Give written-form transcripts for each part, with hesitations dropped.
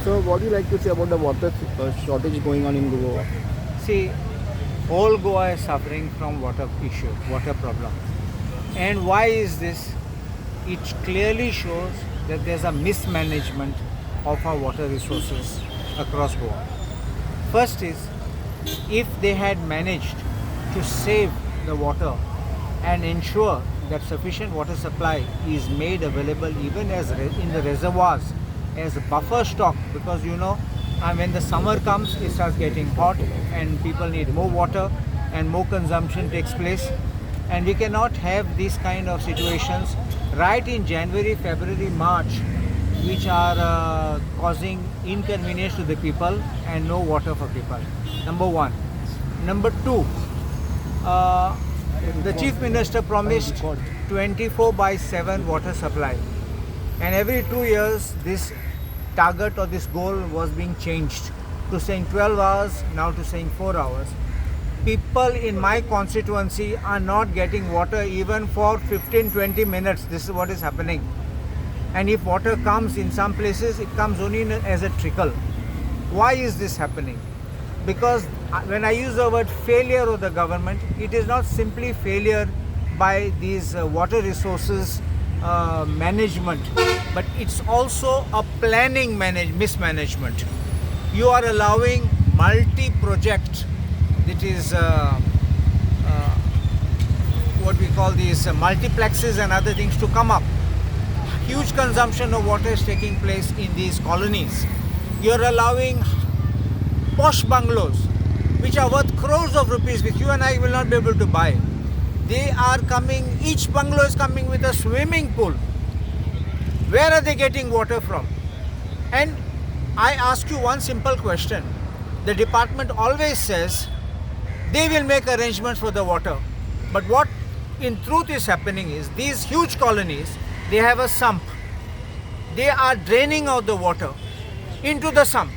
So what do you like to say about the water shortage going on in Goa? See, all Goa is suffering from water issue, water problem. And why is this? It clearly shows that there's a mismanagement of our water resources across Goa. First is, if they had managed to save the water and ensure that sufficient water supply is made available even as in the reservoirs as a buffer stock, because when the summer comes it starts getting hot and people need more water and more consumption takes place, and we cannot have these kind of situations right in January, February, March, which are causing inconvenience to the people and no water for people. Number one. Number two, the Chief Minister promised 24/7 water supply, and every 2 years this target or this goal was being changed to saying 12 hours, now to saying 4 hours. People in my constituency are not getting water even for 15-20 minutes. This is what is happening. And if water comes in some places, it comes only as a trickle. Why is this happening? Because when I use the word failure of the government, it is not simply failure by these water resources management, but it's also a planning mismanagement. You are allowing multi-project, that is what we call these multiplexes and other things to come up. Huge consumption of water is taking place in these colonies. You're allowing posh bungalows which are worth crores of rupees, which you and I will not be able to buy. They are coming, each bungalow is coming with a swimming pool. Where are they getting water from? And I ask you one simple question. The department always says they will make arrangements for the water. But what in truth is happening is these huge colonies, they have a sump. They are draining out the water into the sump.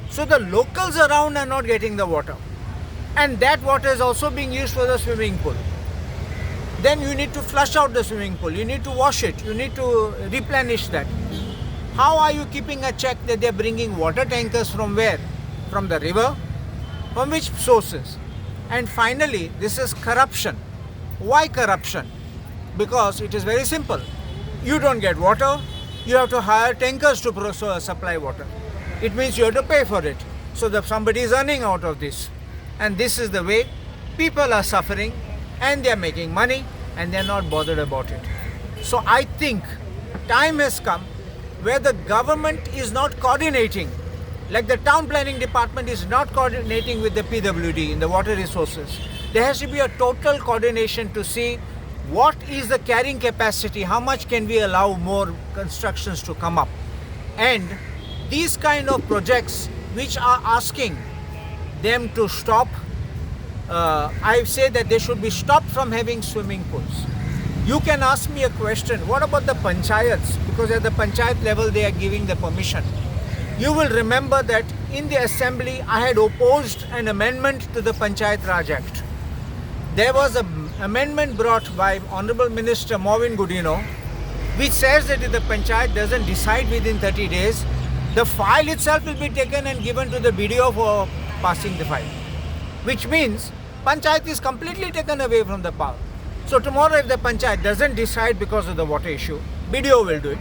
So the locals around are not getting the water. And that water is also being used for the swimming pool. Then you need to flush out the swimming pool. You need to wash it. You need to replenish that. How are you keeping a check that they're bringing water tankers from where? From the river? From which sources? And finally, this is corruption. Why corruption? Because it is very simple. You don't get water, you have to hire tankers to supply water. It means you have to pay for it. So that somebody is earning out of this. And this is the way people are suffering, and they are making money and they are not bothered about it. So I think time has come where the government is not coordinating, like the town planning department is not coordinating with the PWD in the water resources. There has to be a total coordination to see what is the carrying capacity, how much can we allow more constructions to come up. And these kind of projects which are asking them to stop, I say that they should be stopped from having swimming pools. You can ask me a question, what about the panchayats? Because at the panchayat level they are giving the permission. You will remember that in the assembly I had opposed an amendment to the Panchayat Raj Act. There was an amendment brought by Honorable Minister Maureen Gudino, which says that if the panchayat doesn't decide within 30 days, the file itself will be taken and given to the BDO for passing the file. Which means panchayat is completely taken away from the power. So tomorrow if the panchayat doesn't decide because of the water issue, BDO will do it.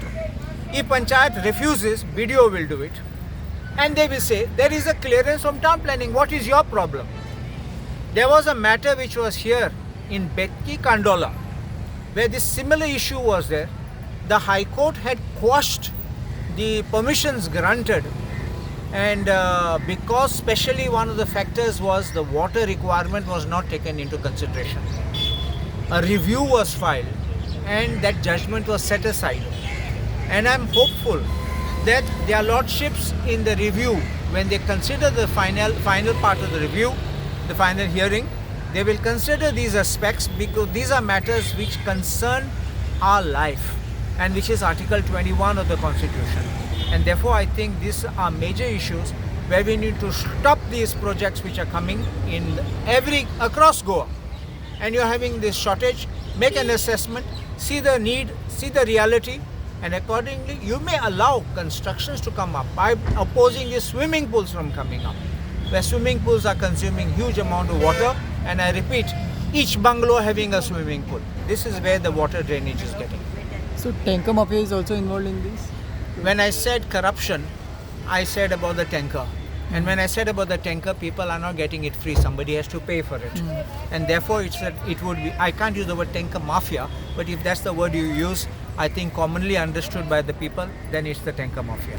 If panchayat refuses, BDO will do it. And they will say, there is a clearance from town planning. What is your problem? There was a matter which was here in Betki Kandola, where this similar issue was there. The High Court had quashed the permissions granted, and because specially one of the factors was the water requirement was not taken into consideration. A review was filed and that judgment was set aside. And I'm hopeful that their lordships in the review, when they consider the final part of the review, the final hearing, they will consider these aspects, because these are matters which concern our life and which is Article 21 of the Constitution. And therefore I think these are major issues where we need to stop these projects which are coming in across Goa. And you're having this shortage, make an assessment, see the need, see the reality, and accordingly you may allow constructions to come up by opposing the swimming pools from coming up, where swimming pools are consuming huge amount of water, and I repeat, each bungalow having a swimming pool. This is where the water drainage is getting. So tanker mafia is also involved in this? When I said corruption, I said about the tanker. And when I said about the tanker, people are not getting it free. Somebody has to pay for it. And therefore, it would be, I can't use the word tanker mafia, but if that's the word you use, I think commonly understood by the people, then it's the tanker mafia.